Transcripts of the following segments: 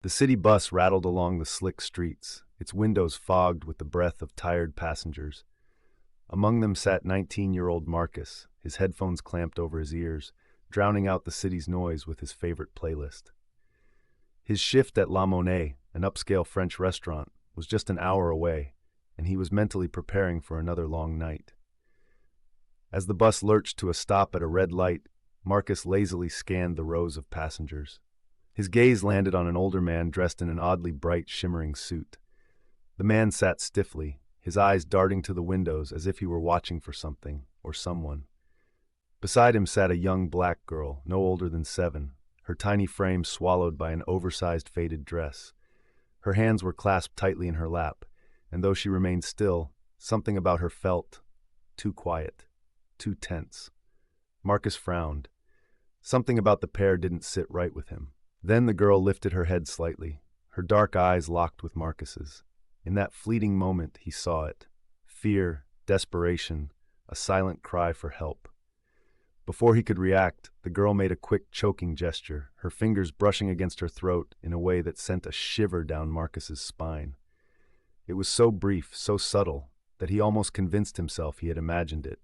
The city bus rattled along the slick streets, its windows fogged with the breath of tired passengers. Among them sat 19-year-old Marcus, his headphones clamped over his ears, drowning out the city's noise with his favorite playlist. His shift at La Monnaie, an upscale French restaurant, was just an hour away, and he was mentally preparing for another long night. As the bus lurched to a stop at a red light, Marcus lazily scanned the rows of passengers. His gaze landed on an older man dressed in an oddly bright, shimmering suit. The man sat stiffly, his eyes darting to the windows as if he were watching for something or someone. Beside him sat a young black girl, no older than 7, her tiny frame swallowed by an oversized faded dress. Her hands were clasped tightly in her lap, and though she remained still, something about her felt too quiet, too tense. Marcus frowned. Something about the pair didn't sit right with him. Then the girl lifted her head slightly, her dark eyes locked with Marcus's. In that fleeting moment, he saw it. Fear, desperation, a silent cry for help. Before he could react, the girl made a quick, choking gesture, her fingers brushing against her throat in a way that sent a shiver down Marcus's spine. It was so brief, so subtle, that he almost convinced himself he had imagined it.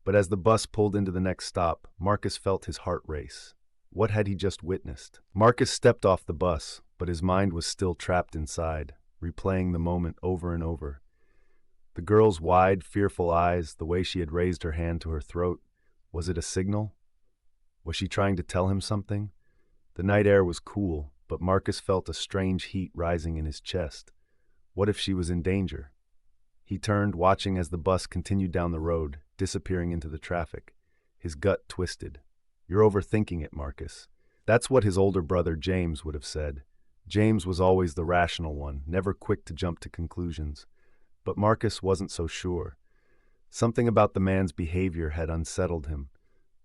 But as the bus pulled into the next stop, Marcus felt his heart race. What had he just witnessed? Marcus stepped off the bus, but his mind was still trapped inside, replaying the moment over and over. The girl's wide, fearful eyes, the way she had raised her hand to her throat. Was it a signal? Was she trying to tell him something? The night air was cool, but Marcus felt a strange heat rising in his chest. What if she was in danger? He turned, watching as the bus continued down the road, disappearing into the traffic. His gut twisted. "You're overthinking it, Marcus." That's what his older brother James would have said. James was always the rational one, never quick to jump to conclusions. But Marcus wasn't so sure. Something about the man's behavior had unsettled him.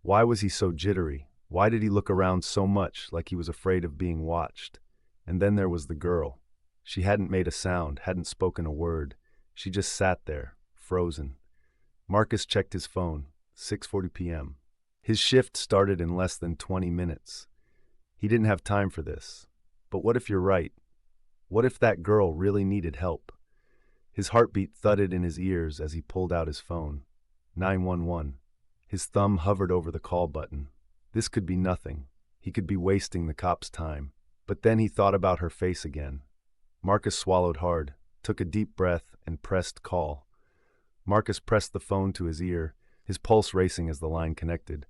Why was he so jittery? Why did he look around so much, like he was afraid of being watched? And then there was the girl. She hadn't made a sound, hadn't spoken a word. She just sat there, frozen. Marcus checked his phone. 6:40 p.m. His shift started in less than 20 minutes. He didn't have time for this. But what if you're right? What if that girl really needed help? His heartbeat thudded in his ears as he pulled out his phone. 911. His thumb hovered over the call button. This could be nothing. He could be wasting the cop's time. But then he thought about her face again. Marcus swallowed hard, took a deep breath, and pressed call. Marcus pressed the phone to his ear, his pulse racing as the line connected.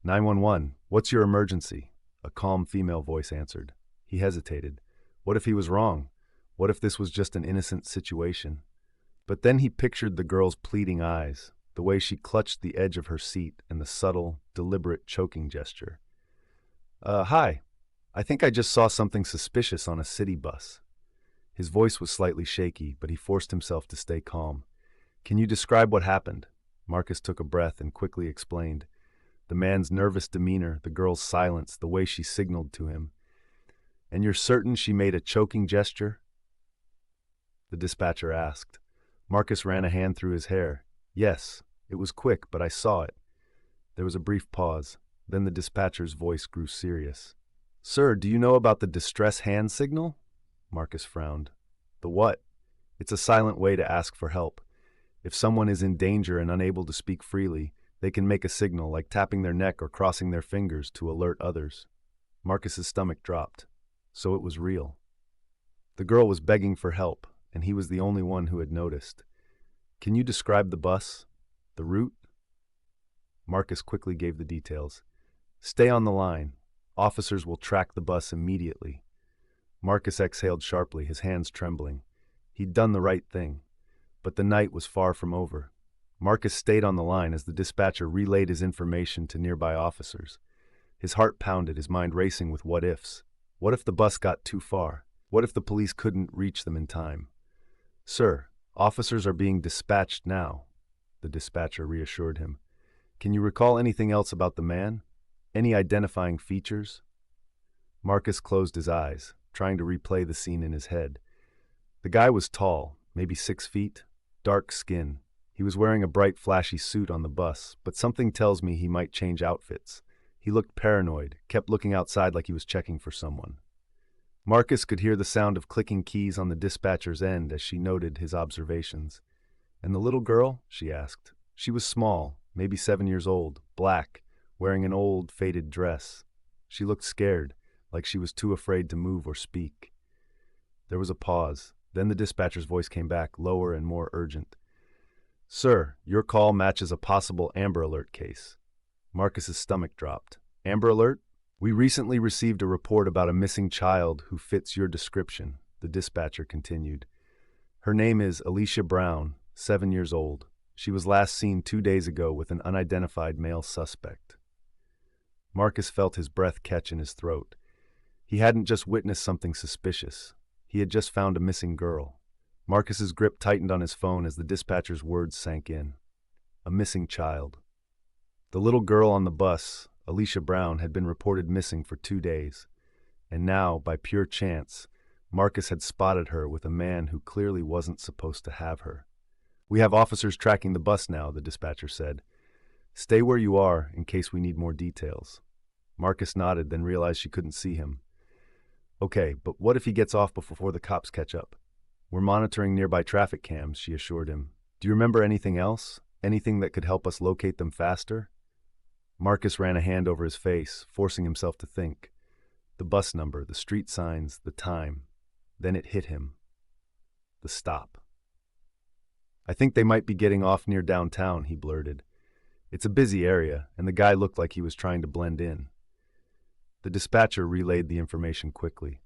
911, what's your emergency? A calm female voice answered. He hesitated. What if he was wrong? What if this was just an innocent situation? But then he pictured the girl's pleading eyes, the way she clutched the edge of her seat, and the subtle, deliberate choking gesture. Hi. I think I just saw something suspicious on a city bus." His voice was slightly shaky, but he forced himself to stay calm. "Can you describe what happened?" Marcus took a breath and quickly explained. The man's nervous demeanor, the girl's silence, the way she signaled to him. "And you're certain she made a choking gesture?" The dispatcher asked. Marcus ran a hand through his hair. "Yes, it was quick, but I saw it." There was a brief pause. Then the dispatcher's voice grew serious. "Sir, do you know about the distress hand signal?" Marcus frowned. "The what?" "It's a silent way to ask for help. If someone is in danger and unable to speak freely, they can make a signal, like tapping their neck or crossing their fingers to alert others." Marcus's stomach dropped. So it was real. The girl was begging for help, and he was the only one who had noticed. "Can you describe the bus? The route?" Marcus quickly gave the details. "Stay on the line. Officers will track the bus immediately." Marcus exhaled sharply, his hands trembling. He'd done the right thing. But the night was far from over. Marcus stayed on the line as the dispatcher relayed his information to nearby officers. His heart pounded, his mind racing with what-ifs. What if the bus got too far? What if the police couldn't reach them in time? "Sir, officers are being dispatched now," the dispatcher reassured him. "Can you recall anything else about the man? Any identifying features?" Marcus closed his eyes, trying to replay the scene in his head. The guy was tall, maybe 6 feet, dark skin. He was wearing a bright, flashy suit on the bus, but something tells me he might change outfits. He looked paranoid, kept looking outside like he was checking for someone. Marcus could hear the sound of clicking keys on the dispatcher's end as she noted his observations. "And the little girl?" she asked. She was small, maybe 7 years old, black, wearing an old, faded dress. She looked scared, like she was too afraid to move or speak. There was a pause. Then the dispatcher's voice came back, lower and more urgent. "Sir, your call matches a possible Amber Alert case." Marcus's stomach dropped. "Amber Alert? We recently received a report about a missing child who fits your description," the dispatcher continued. "Her name is Alicia Brown, 7 years old. She was last seen 2 days ago with an unidentified male suspect." Marcus felt his breath catch in his throat. He hadn't just witnessed something suspicious. He had just found a missing girl. Marcus's grip tightened on his phone as the dispatcher's words sank in. A missing child. The little girl on the bus, Alicia Brown, had been reported missing for 2 days. And now, by pure chance, Marcus had spotted her with a man who clearly wasn't supposed to have her. "We have officers tracking the bus now," the dispatcher said. "Stay where you are in case we need more details." Marcus nodded, then realized she couldn't see him. "Okay, but what if he gets off before the cops catch up?" "We're monitoring nearby traffic cams," she assured him. "Do you remember anything else? Anything that could help us locate them faster?" Marcus ran a hand over his face, forcing himself to think. The bus number, the street signs, the time. Then it hit him. The stop. "I think they might be getting off near downtown," he blurted. "It's a busy area, and the guy looked like he was trying to blend in." The dispatcher relayed the information quickly.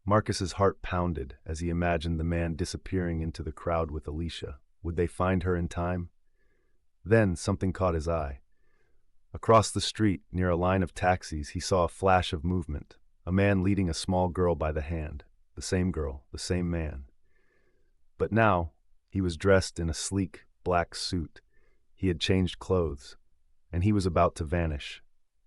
Marcus's heart pounded as he imagined the man disappearing into the crowd with Alicia. Would they find her in time? Then something caught his eye. Across the street, near a line of taxis, he saw a flash of movement. A man leading a small girl by the hand. The same girl, the same man. But now, he was dressed in a sleek, black suit. He had changed clothes, and he was about to vanish.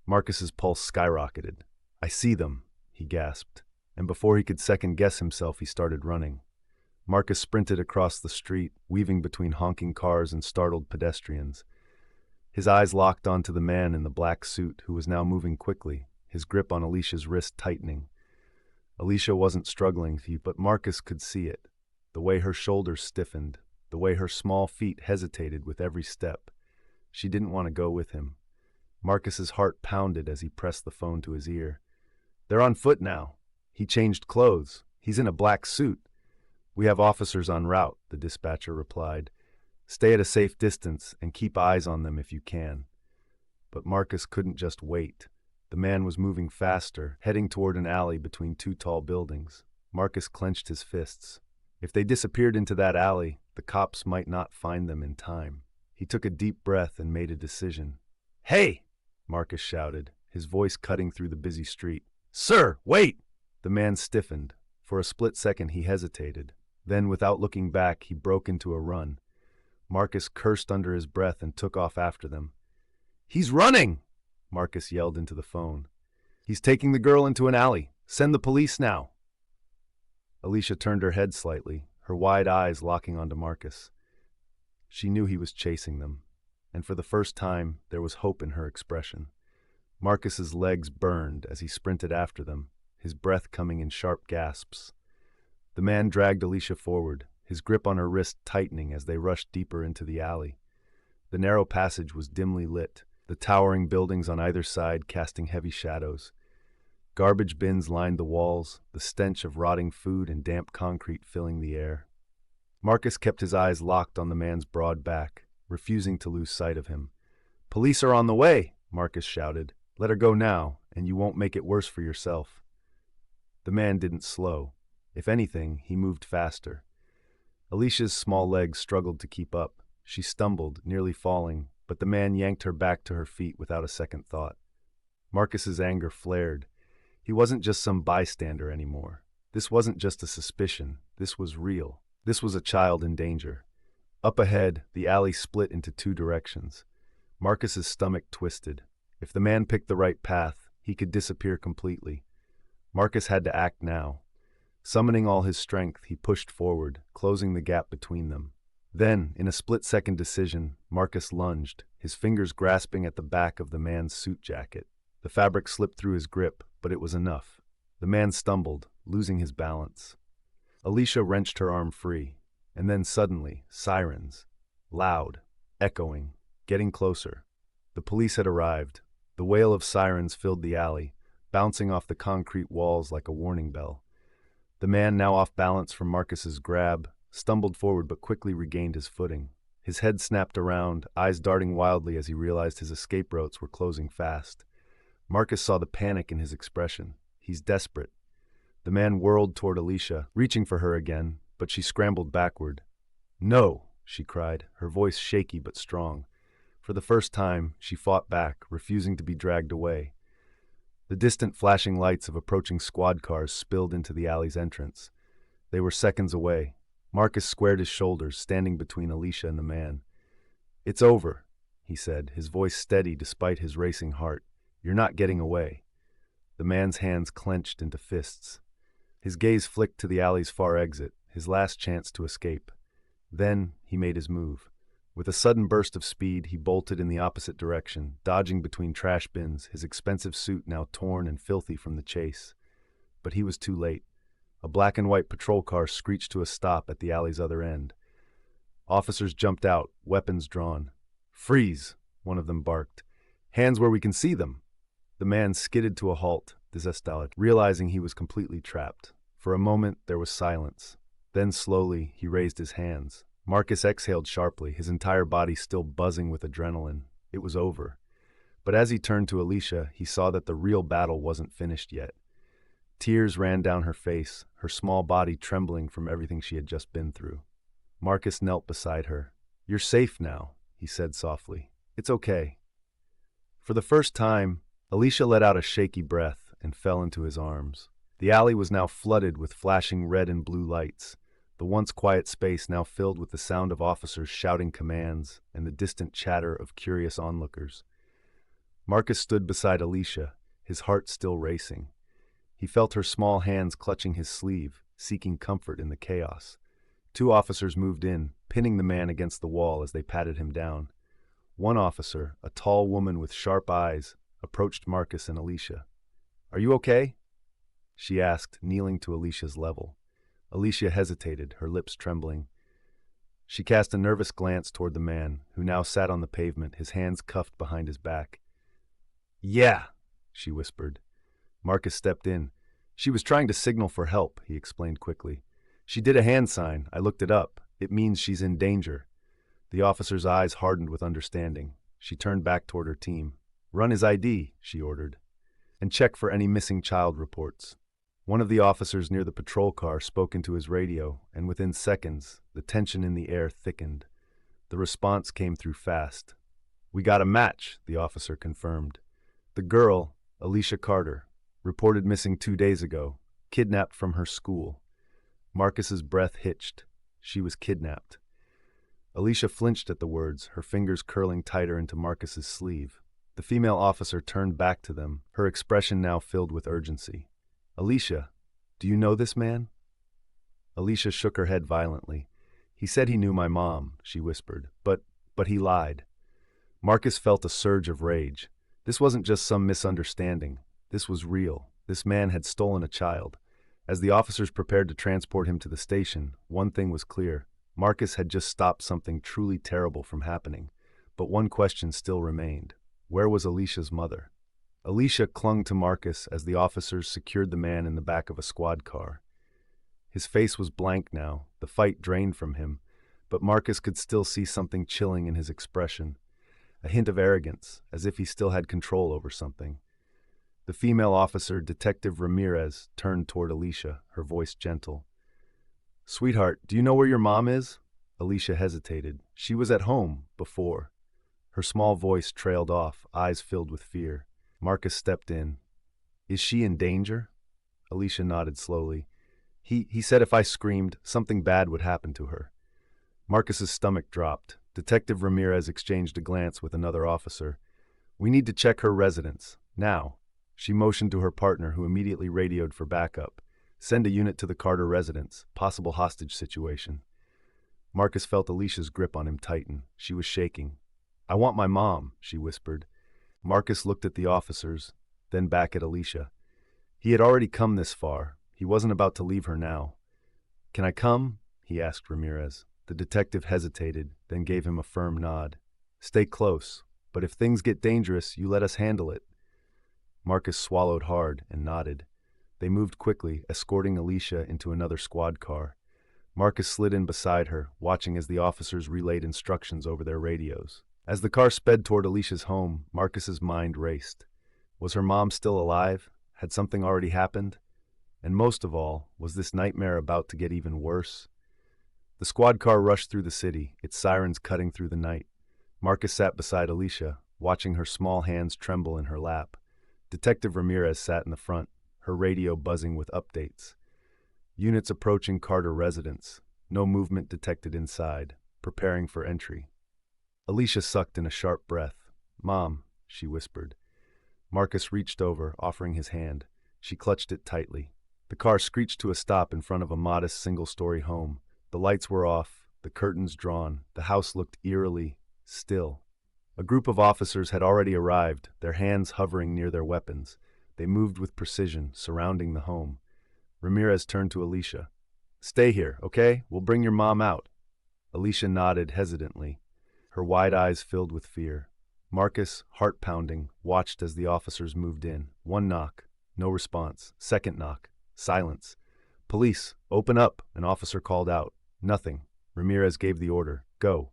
Marcus's pulse skyrocketed. "I see them," he gasped, and before he could second-guess himself, he started running. Marcus sprinted across the street, weaving between honking cars and startled pedestrians. His eyes locked onto the man in the black suit, who was now moving quickly, his grip on Alicia's wrist tightening. Alicia wasn't struggling, but Marcus could see it. The way her shoulders stiffened, the way her small feet hesitated with every step. She didn't want to go with him. Marcus's heart pounded as he pressed the phone to his ear. "They're on foot now. He changed clothes. He's in a black suit." "We have officers en route," the dispatcher replied. "Stay at a safe distance and keep eyes on them if you can." But Marcus couldn't just wait. The man was moving faster, heading toward an alley between two tall buildings. Marcus clenched his fists. If they disappeared into that alley, the cops might not find them in time. He took a deep breath and made a decision. "Hey!" Marcus shouted, his voice cutting through the busy street. "Sir, wait!" The man stiffened. For a split second he hesitated. Then, without looking back, he broke into a run. Marcus cursed under his breath and took off after them. "He's running!" Marcus yelled into the phone. "He's taking the girl into an alley. Send the police now." Alicia turned her head slightly, her wide eyes locking onto Marcus. She knew he was chasing them, and for the first time there was hope in her expression. Marcus's legs burned as he sprinted after them, his breath coming in sharp gasps. The man dragged Alicia forward, his grip on her wrist tightening as they rushed deeper into the alley. The narrow passage was dimly lit, the towering buildings on either side casting heavy shadows. Garbage bins lined the walls, the stench of rotting food and damp concrete filling the air. Marcus kept his eyes locked on the man's broad back, refusing to lose sight of him. "Police are on the way," Marcus shouted. "Let her go now, and you won't make it worse for yourself." The man didn't slow. If anything, he moved faster. Alicia's small legs struggled to keep up. She stumbled, nearly falling, but the man yanked her back to her feet without a second thought. Marcus's anger flared. He wasn't just some bystander anymore. This wasn't just a suspicion. This was real. This was a child in danger. Up ahead, the alley split into two directions. Marcus's stomach twisted. If the man picked the right path, he could disappear completely. Marcus had to act now. Summoning all his strength, he pushed forward, closing the gap between them. Then, in a split-second decision, Marcus lunged, his fingers grasping at the back of the man's suit jacket. The fabric slipped through his grip, but it was enough. The man stumbled, losing his balance. Alicia wrenched her arm free, and then suddenly, sirens. Loud, echoing, getting closer. The police had arrived. The wail of sirens filled the alley, bouncing off the concrete walls like a warning bell. The man, now off balance from Marcus's grab, stumbled forward but quickly regained his footing. His head snapped around, eyes darting wildly as he realized his escape routes were closing fast. Marcus saw the panic in his expression. He's desperate. The man whirled toward Alicia, reaching for her again, but she scrambled backward. "No!" she cried, her voice shaky but strong. For the first time, she fought back, refusing to be dragged away. The distant flashing lights of approaching squad cars spilled into the alley's entrance. They were seconds away. Marcus squared his shoulders, standing between Alicia and the man. "It's over," he said, his voice steady despite his racing heart. "You're not getting away." The man's hands clenched into fists. His gaze flicked to the alley's far exit, his last chance to escape. Then he made his move. With a sudden burst of speed, he bolted in the opposite direction, dodging between trash bins, his expensive suit now torn and filthy from the chase. But he was too late. A black and white patrol car screeched to a stop at the alley's other end. Officers jumped out, weapons drawn. "Freeze!" one of them barked. "Hands where we can see them!" The man skidded to a halt, desesperate, realizing he was completely trapped. For a moment, there was silence. Then slowly, he raised his hands. Marcus exhaled sharply, his entire body still buzzing with adrenaline. It was over. But as he turned to Alicia, he saw that the real battle wasn't finished yet. Tears ran down her face, her small body trembling from everything she had just been through. Marcus knelt beside her. "You're safe now," he said softly. "It's okay." For the first time, Alicia let out a shaky breath and fell into his arms. The alley was now flooded with flashing red and blue lights. The once quiet space now filled with the sound of officers shouting commands and the distant chatter of curious onlookers. Marcus stood beside Alicia, his heart still racing. He felt her small hands clutching his sleeve, seeking comfort in the chaos. Two officers moved in, pinning the man against the wall as they patted him down. One officer, a tall woman with sharp eyes, approached Marcus and Alicia. "Are you okay?" she asked, kneeling to Alicia's level. Alicia hesitated, her lips trembling. She cast a nervous glance toward the man, who now sat on the pavement, his hands cuffed behind his back. "Yeah," she whispered. Marcus stepped in. "She was trying to signal for help," he explained quickly. "She did a hand sign. I looked it up. It means she's in danger." The officer's eyes hardened with understanding. She turned back toward her team. "Run his ID," she ordered, "and check for any missing child reports." One of the officers near the patrol car spoke into his radio, and within seconds, the tension in the air thickened. The response came through fast. "We got a match," the officer confirmed. "The girl, Alicia Carter, reported missing 2 days ago, kidnapped from her school." Marcus's breath hitched. She was kidnapped. Alicia flinched at the words, her fingers curling tighter into Marcus's sleeve. The female officer turned back to them, her expression now filled with urgency. "Alicia, do you know this man?" Alicia shook her head violently. "He said he knew my mom," she whispered, but he lied." Marcus felt a surge of rage. This wasn't just some misunderstanding. This was real. This man had stolen a child. As the officers prepared to transport him to the station, one thing was clear. Marcus had just stopped something truly terrible from happening. But one question still remained. Where was Alicia's mother? Alicia clung to Marcus as the officers secured the man in the back of a squad car. His face was blank now, the fight drained from him, but Marcus could still see something chilling in his expression, a hint of arrogance, as if he still had control over something. The female officer, Detective Ramirez, turned toward Alicia, her voice gentle. "Sweetheart, do you know where your mom is?" Alicia hesitated. She was at home, before. Her small voice trailed off, eyes filled with fear. Marcus stepped in. "Is she in danger?" Alicia nodded slowly. He said if I screamed, something bad would happen to her." Marcus's stomach dropped. Detective Ramirez exchanged a glance with another officer. "We need to check her residence, now." She motioned to her partner, who immediately radioed for backup. "Send a unit to the Carter residence. Possible hostage situation." Marcus felt Alicia's grip on him tighten. She was shaking. "I want my mom," she whispered. Marcus looked at the officers, then back at Alicia. He had already come this far. He wasn't about to leave her now. "Can I come?" he asked Ramirez. The detective hesitated, then gave him a firm nod. "Stay close, but if things get dangerous, you let us handle it." Marcus swallowed hard and nodded. They moved quickly, escorting Alicia into another squad car. Marcus slid in beside her, watching as the officers relayed instructions over their radios. As the car sped toward Alicia's home, Marcus's mind raced. Was her mom still alive? Had something already happened? And most of all, was this nightmare about to get even worse? The squad car rushed through the city, its sirens cutting through the night. Marcus sat beside Alicia, watching her small hands tremble in her lap. Detective Ramirez sat in the front, her radio buzzing with updates. Units approaching Carter residence. No movement detected inside, preparing for entry. Alicia sucked in a sharp breath. "Mom," she whispered. Marcus reached over, offering his hand. She clutched it tightly. The car screeched to a stop in front of a modest single-story home. The lights were off, the curtains drawn. The house looked eerily still. A group of officers had already arrived, their hands hovering near their weapons. They moved with precision, surrounding the home. Ramirez turned to Alicia. "Stay here, okay? We'll bring your mom out." Alicia nodded hesitantly, her wide eyes filled with fear. Marcus, heart pounding, watched as the officers moved in. One knock, no response. Second knock, silence. "Police, open up," an officer called out. Nothing. Ramirez gave the order. "Go."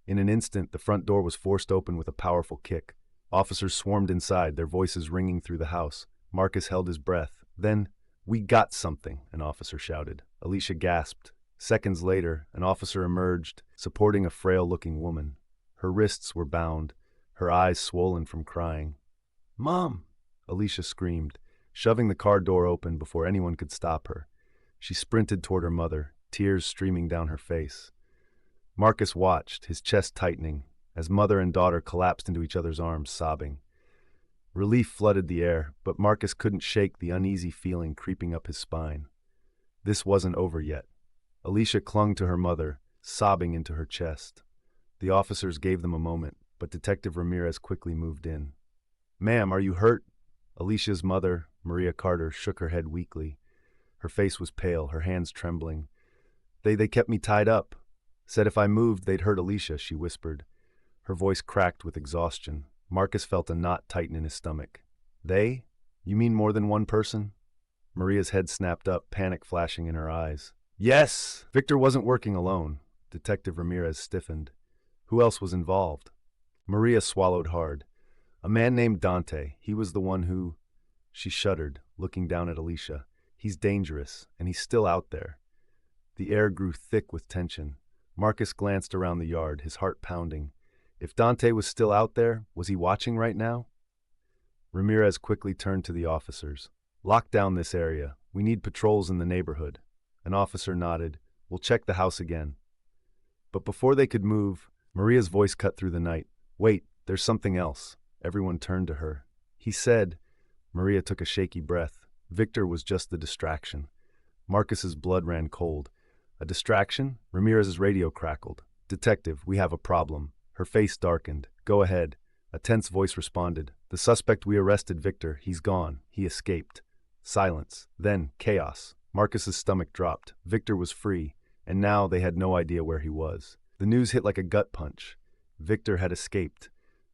In an instant, the front door was forced open with a powerful kick. Officers swarmed inside, their voices ringing through the house. Marcus held his breath. Then, "We got something," an officer shouted. Alicia gasped. Seconds later, an officer emerged, supporting a frail-looking woman. Her wrists were bound, her eyes swollen from crying. "Mom!" Alicia screamed, shoving the car door open before anyone could stop her. She sprinted toward her mother, tears streaming down her face. Marcus watched, his chest tightening, as mother and daughter collapsed into each other's arms, sobbing. Relief flooded the air, but Marcus couldn't shake the uneasy feeling creeping up his spine. This wasn't over yet. Alicia clung to her mother, sobbing into her chest. The officers gave them a moment, but Detective Ramirez quickly moved in. "Ma'am, are you hurt?" Alicia's mother, Maria Carter, shook her head weakly. Her face was pale, her hands trembling. They kept me tied up. Said if I moved, they'd hurt Alicia," she whispered. Her voice cracked with exhaustion. Marcus felt a knot tighten in his stomach. "They? You mean more than one person?" Maria's head snapped up, panic flashing in her eyes. "Yes!" Victor wasn't working alone. Detective Ramirez stiffened. "Who else was involved?" Maria swallowed hard. "A man named Dante. He was the one who—" She shuddered, looking down at Alicia. "He's dangerous, and he's still out there." The air grew thick with tension. Marcus glanced around the yard, his heart pounding. If Dante was still out there, was he watching right now? Ramirez quickly turned to the officers. "Lock down this area. We need patrols in the neighborhood." An officer nodded. "We'll check the house again." But before they could move, Maria's voice cut through the night. "Wait, there's something else." Everyone turned to her. "He said—" Maria took a shaky breath. Victor was just the distraction. Marcus's blood ran cold. "A distraction?" Ramirez's radio crackled. "Detective, we have a problem." Her face darkened. "Go ahead." A tense voice responded. "The suspect we arrested, Victor, he's gone. He escaped." Silence. Then chaos. Marcus's stomach dropped. Victor was free, and now they had no idea where he was. The news hit like a gut punch. Victor had escaped.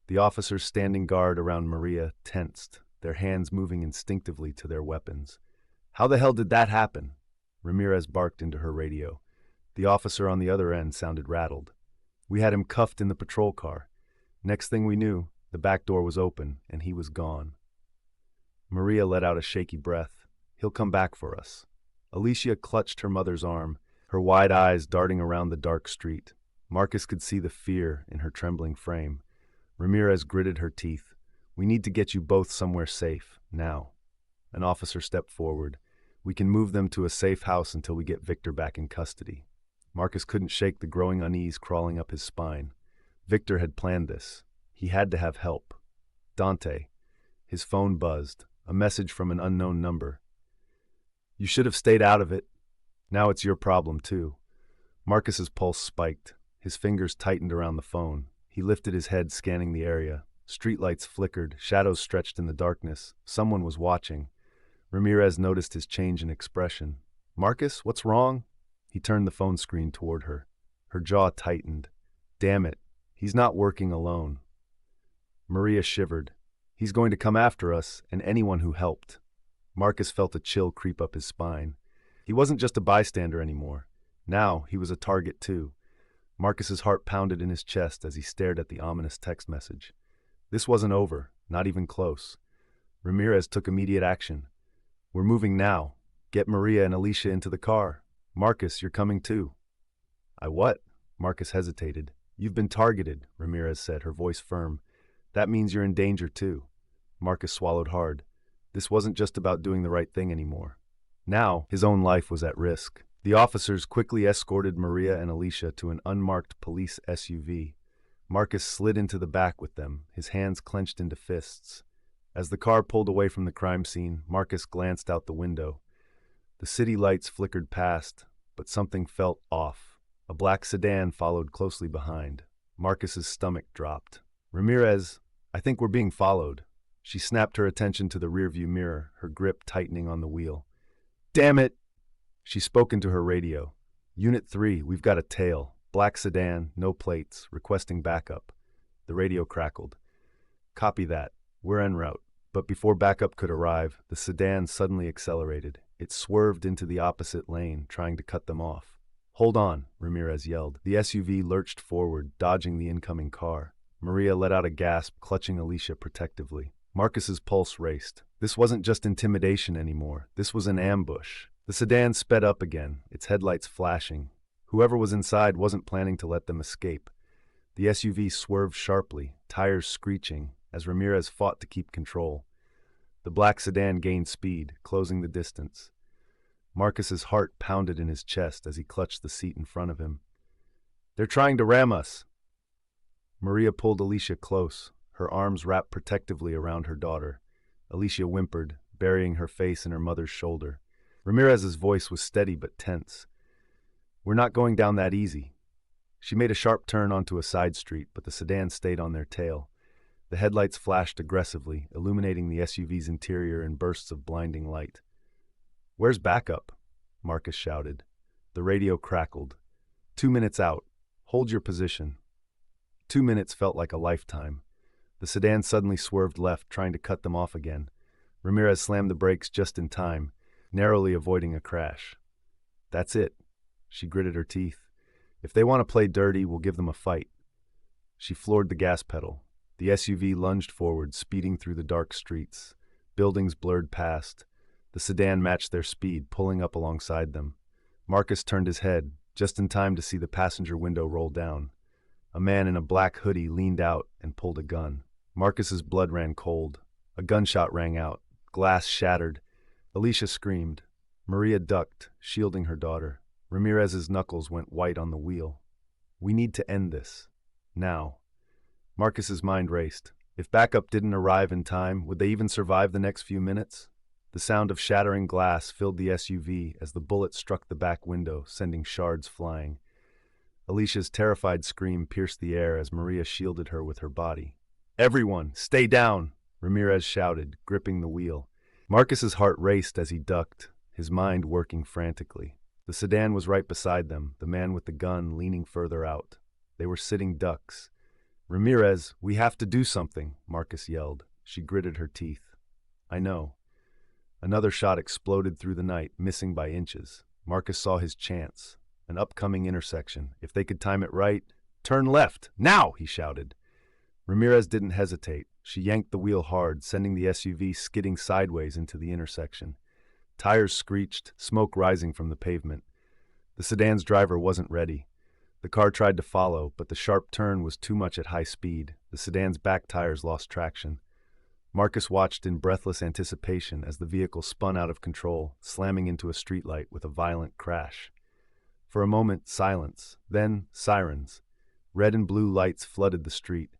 The officers standing guard around Maria tensed, their hands moving instinctively to their weapons. "How the hell did that happen?" Ramirez barked into her radio. The officer on the other end sounded rattled. "We had him cuffed in the patrol car. Next thing we knew, the back door was open, and he was gone." Maria let out a shaky breath. "He'll come back for us." Alicia clutched her mother's arm, her wide eyes darting around the dark street. Marcus could see the fear in her trembling frame. Ramirez gritted her teeth. "We need to get you both somewhere safe, now." An officer stepped forward. "We can move them to a safe house until we get Victor back in custody." Marcus couldn't shake the growing unease crawling up his spine. Victor had planned this. He had to have help. Dante. His phone buzzed. A message from an unknown number. "You should have stayed out of it. Now it's your problem, too." Marcus's pulse spiked. His fingers tightened around the phone. He lifted his head, scanning the area. Streetlights flickered, shadows stretched in the darkness. Someone was watching. Ramirez noticed his change in expression. "Marcus, what's wrong?" He turned the phone screen toward her. Her jaw tightened. "Damn it, he's not working alone." Maria shivered. "He's going to come after us and anyone who helped." Marcus felt a chill creep up his spine. He wasn't just a bystander anymore. Now he was a target too. Marcus's heart pounded in his chest as he stared at the ominous text message. This wasn't over, not even close. Ramirez took immediate action. "We're moving now. Get Maria and Alicia into the car. Marcus, you're coming too." "I what?" Marcus hesitated. "You've been targeted," Ramirez said, her voice firm. "That means you're in danger too." Marcus swallowed hard. This wasn't just about doing the right thing anymore. Now, his own life was at risk. The officers quickly escorted Maria and Alicia to an unmarked police SUV. Marcus slid into the back with them, his hands clenched into fists. As the car pulled away from the crime scene, Marcus glanced out the window. The city lights flickered past, but something felt off. A black sedan followed closely behind. Marcus's stomach dropped. "Ramirez, I think we're being followed." She snapped her attention to the rearview mirror, her grip tightening on the wheel. "Damn it!" She spoke into her radio. "Unit 3, we've got a tail. Black sedan, no plates, requesting backup." The radio crackled. "Copy that. We're en route." But before backup could arrive, the sedan suddenly accelerated. It swerved into the opposite lane, trying to cut them off. "Hold on," Ramirez yelled. The SUV lurched forward, dodging the incoming car. Maria let out a gasp, clutching Alicia protectively. Marcus's pulse raced. This wasn't just intimidation anymore. This was an ambush. The sedan sped up again, its headlights flashing. Whoever was inside wasn't planning to let them escape. The SUV swerved sharply, tires screeching, as Ramirez fought to keep control. The black sedan gained speed, closing the distance. Marcus's heart pounded in his chest as he clutched the seat in front of him. "They're trying to ram us." Maria pulled Alicia close, her arms wrapped protectively around her daughter. Alicia whimpered, burying her face in her mother's shoulder. Ramirez's voice was steady but tense. "We're not going down that easy." She made a sharp turn onto a side street, but the sedan stayed on their tail. The headlights flashed aggressively, illuminating the SUV's interior in bursts of blinding light. "Where's backup?" Marcus shouted. The radio crackled. 2 minutes out. Hold your position." 2 minutes felt like a lifetime. The sedan suddenly swerved left, trying to cut them off again. Ramirez slammed the brakes just in time, narrowly avoiding a crash. "That's it." She gritted her teeth. "If they want to play dirty, we'll give them a fight." She floored the gas pedal. The SUV lunged forward, speeding through the dark streets. Buildings blurred past. The sedan matched their speed, pulling up alongside them. Marcus turned his head, just in time to see the passenger window roll down. A man in a black hoodie leaned out and pulled a gun. Marcus's blood ran cold. A gunshot rang out. Glass shattered. Alicia screamed. Maria ducked, shielding her daughter. Ramirez's knuckles went white on the wheel. "We need to end this. Now." Marcus's mind raced. If backup didn't arrive in time, would they even survive the next few minutes? The sound of shattering glass filled the SUV as the bullet struck the back window, sending shards flying. Alicia's terrified scream pierced the air as Maria shielded her with her body. "Everyone, stay down!" Ramirez shouted, gripping the wheel. Marcus's heart raced as he ducked, his mind working frantically. The sedan was right beside them, the man with the gun leaning further out. They were sitting ducks. "Ramirez, we have to do something," Marcus yelled. She gritted her teeth. "I know." Another shot exploded through the night, missing by inches. Marcus saw his chance. An upcoming intersection. If they could time it right— "Turn left! Now!" he shouted. Ramirez didn't hesitate. She yanked the wheel hard, sending the SUV skidding sideways into the intersection. Tires screeched, smoke rising from the pavement. The sedan's driver wasn't ready. The car tried to follow, but the sharp turn was too much at high speed. The sedan's back tires lost traction. Marcus watched in breathless anticipation as the vehicle spun out of control, slamming into a streetlight with a violent crash. For a moment, silence. Then, sirens. Red and blue lights flooded the street.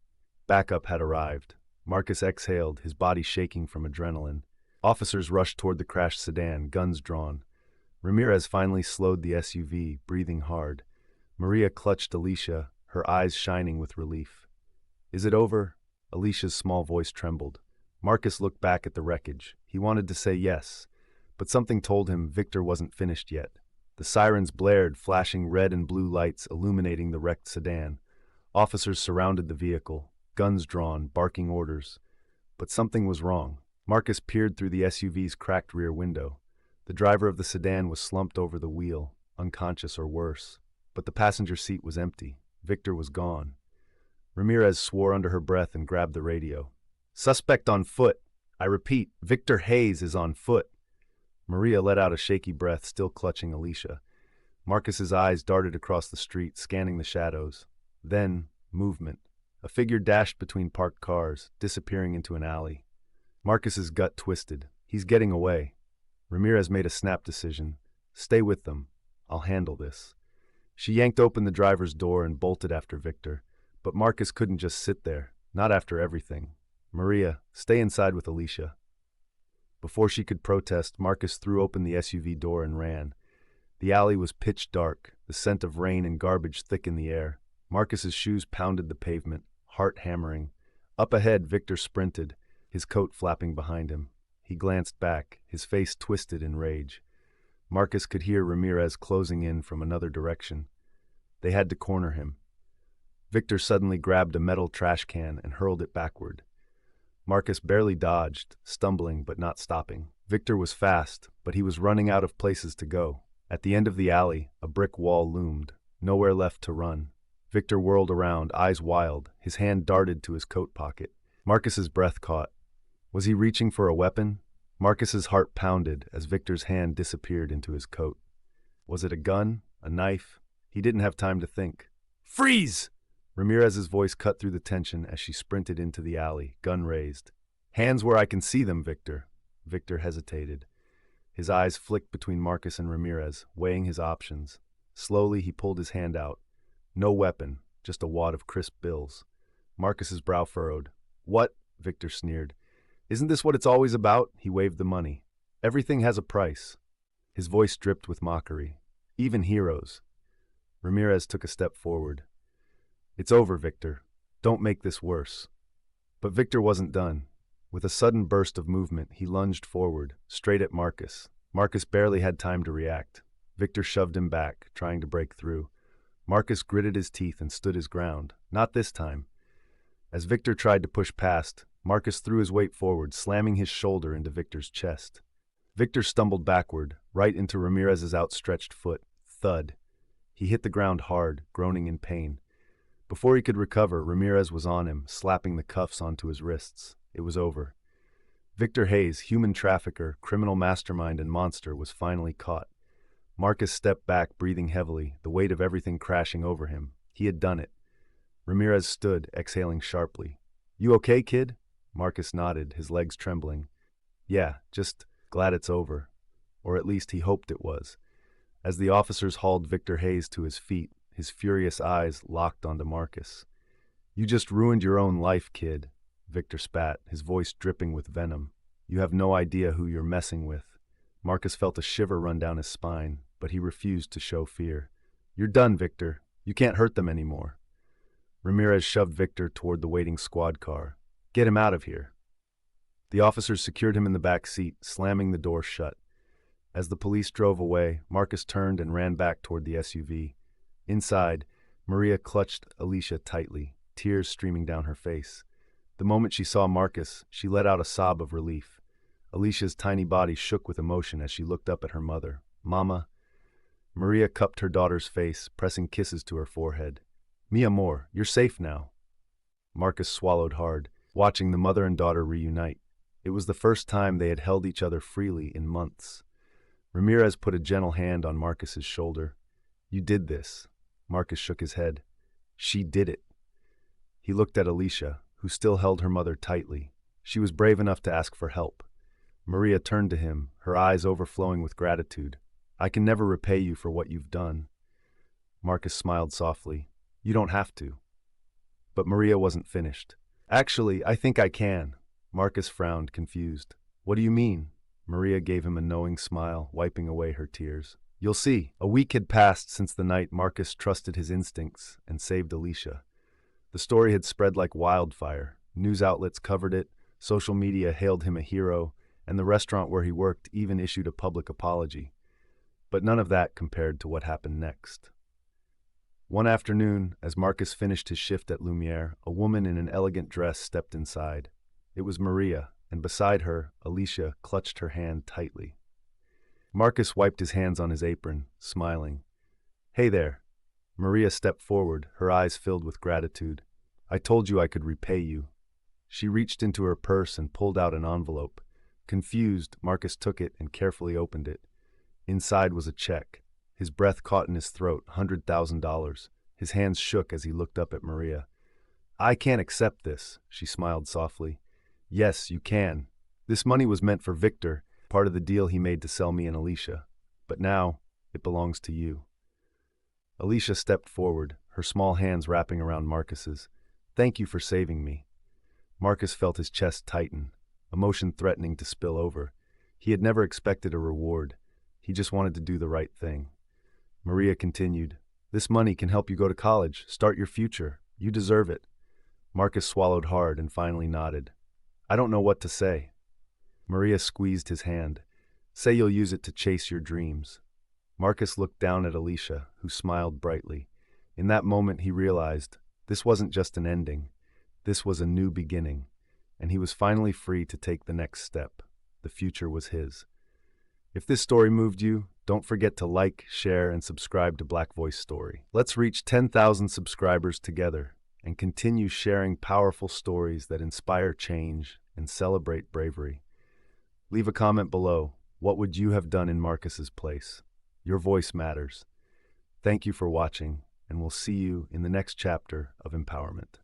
Backup had arrived. Marcus exhaled, his body shaking from adrenaline. Officers rushed toward the crashed sedan, guns drawn. Ramirez finally slowed the SUV, breathing hard. Maria clutched Alicia, her eyes shining with relief. "Is it over?" Alicia's small voice trembled. Marcus looked back at the wreckage. He wanted to say yes, But something told him Victor wasn't finished yet. The sirens blared, flashing red and blue lights illuminating the wrecked sedan. Officers surrounded the vehicle, guns drawn, barking orders. But something was wrong. Marcus peered through the SUV's cracked rear window. The driver of the sedan was slumped over the wheel, unconscious or worse. But the passenger seat was empty. Victor was gone. Ramirez swore under her breath and grabbed the radio. "Suspect on foot. I repeat, Victor Hayes is on foot." Maria let out a shaky breath, still clutching Alicia. Marcus's eyes darted across the street, scanning the shadows. Then, movement. A figure dashed between parked cars, disappearing into an alley. Marcus's gut twisted. He's getting away. Ramirez made a snap decision. "Stay with them. I'll handle this." She yanked open the driver's door and bolted after Victor. But Marcus couldn't just sit there, not after everything. "Maria, stay inside with Alicia." Before she could protest, Marcus threw open the SUV door and ran. The alley was pitch dark, the scent of rain and garbage thick in the air. Marcus's shoes pounded the pavement, heart hammering. Up ahead, Victor sprinted, his coat flapping behind him. He glanced back, his face twisted in rage. Marcus could hear Ramirez closing in from another direction. They had to corner him. Victor suddenly grabbed a metal trash can and hurled it backward. Marcus barely dodged, stumbling but not stopping. Victor was fast, but he was running out of places to go. At the end of the alley, a brick wall loomed, nowhere left to run. Victor whirled around, eyes wild, his hand darted to his coat pocket. Marcus's breath caught. Was he reaching for a weapon? Marcus's heart pounded as Victor's hand disappeared into his coat. Was it a gun? A knife? He didn't have time to think. "Freeze!" Ramirez's voice cut through the tension as she sprinted into the alley, gun raised. "Hands where I can see them, Victor." Victor hesitated. His eyes flicked between Marcus and Ramirez, weighing his options. Slowly, he pulled his hand out. No weapon, just a wad of crisp bills. Marcus's brow furrowed. "What?" Victor sneered. "Isn't this what it's always about?" He waved the money. "Everything has a price." His voice dripped with mockery. "Even heroes." Ramirez took a step forward. "It's over, Victor. Don't make this worse." But Victor wasn't done. With a sudden burst of movement, he lunged forward, straight at Marcus. Marcus barely had time to react. Victor shoved him back, trying to break through. Marcus gritted his teeth and stood his ground. Not this time. As Victor tried to push past, Marcus threw his weight forward, slamming his shoulder into Victor's chest. Victor stumbled backward, right into Ramirez's outstretched foot. Thud. He hit the ground hard, groaning in pain. Before he could recover, Ramirez was on him, slapping the cuffs onto his wrists. It was over. Victor Hayes, human trafficker, criminal mastermind, and monster, was finally caught. Marcus stepped back, breathing heavily, the weight of everything crashing over him. He had done it. Ramirez stood, exhaling sharply. "You okay, kid?" Marcus nodded, his legs trembling. "Yeah, just glad it's over." Or at least he hoped it was. As the officers hauled Victor Hayes to his feet, his furious eyes locked onto Marcus. "You just ruined your own life, kid," Victor spat, his voice dripping with venom. "You have no idea who you're messing with." Marcus felt a shiver run down his spine, but he refused to show fear. "You're done, Victor. You can't hurt them anymore." Ramirez shoved Victor toward the waiting squad car. "Get him out of here." The officers secured him in the back seat, slamming the door shut. As the police drove away, Marcus turned and ran back toward the SUV. Inside, Maria clutched Alicia tightly, tears streaming down her face. The moment she saw Marcus, she let out a sob of relief. Alicia's tiny body shook with emotion as she looked up at her mother. "Mama." Maria cupped her daughter's face, pressing kisses to her forehead. "Mi amor, you're safe now." Marcus swallowed hard, watching the mother and daughter reunite. It was the first time they had held each other freely in months. Ramirez put a gentle hand on Marcus's shoulder. "You did this." Marcus shook his head. "She did it." He looked at Alicia, who still held her mother tightly. She was brave enough to ask for help. Maria turned to him, her eyes overflowing with gratitude. "I can never repay you for what you've done." Marcus smiled softly. "You don't have to." But Maria wasn't finished. "Actually, I think I can." Marcus frowned, confused. "What do you mean?" Maria gave him a knowing smile, wiping away her tears. "You'll see." A week had passed since the night Marcus trusted his instincts and saved Alicia. The story had spread like wildfire. News outlets covered it, social media hailed him a hero, and the restaurant where he worked even issued a public apology. But none of that compared to what happened next. One afternoon, as Marcus finished his shift at Lumiere, a woman in an elegant dress stepped inside. It was Maria, and beside her, Alicia clutched her hand tightly. Marcus wiped his hands on his apron, smiling. "Hey there." Maria stepped forward, her eyes filled with gratitude. "I told you I could repay you." She reached into her purse and pulled out an envelope. Confused, Marcus took it and carefully opened it. Inside was a check. His breath caught in his throat, $100,000. His hands shook as he looked up at Maria. "I can't accept this," she smiled softly. "Yes, you can. This money was meant for Victor, part of the deal he made to sell me and Alicia. But now, it belongs to you." Alicia stepped forward, her small hands wrapping around Marcus's. "Thank you for saving me." Marcus felt his chest tighten, emotion threatening to spill over. He had never expected a reward. He just wanted to do the right thing. Maria continued, "This money can help you go to college, start your future. You deserve it." Marcus swallowed hard and finally nodded. "I don't know what to say." Maria squeezed his hand. "Say you'll use it to chase your dreams." Marcus looked down at Alicia, who smiled brightly. In that moment he realized this wasn't just an ending. This was a new beginning, and he was finally free to take the next step. The future was his. If this story moved you, don't forget to like, share, and subscribe to Black Voice Story. Let's reach 10,000 subscribers together and continue sharing powerful stories that inspire change and celebrate bravery. Leave a comment below. What would you have done in Marcus's place? Your voice matters. Thank you for watching, and we'll see you in the next chapter of empowerment.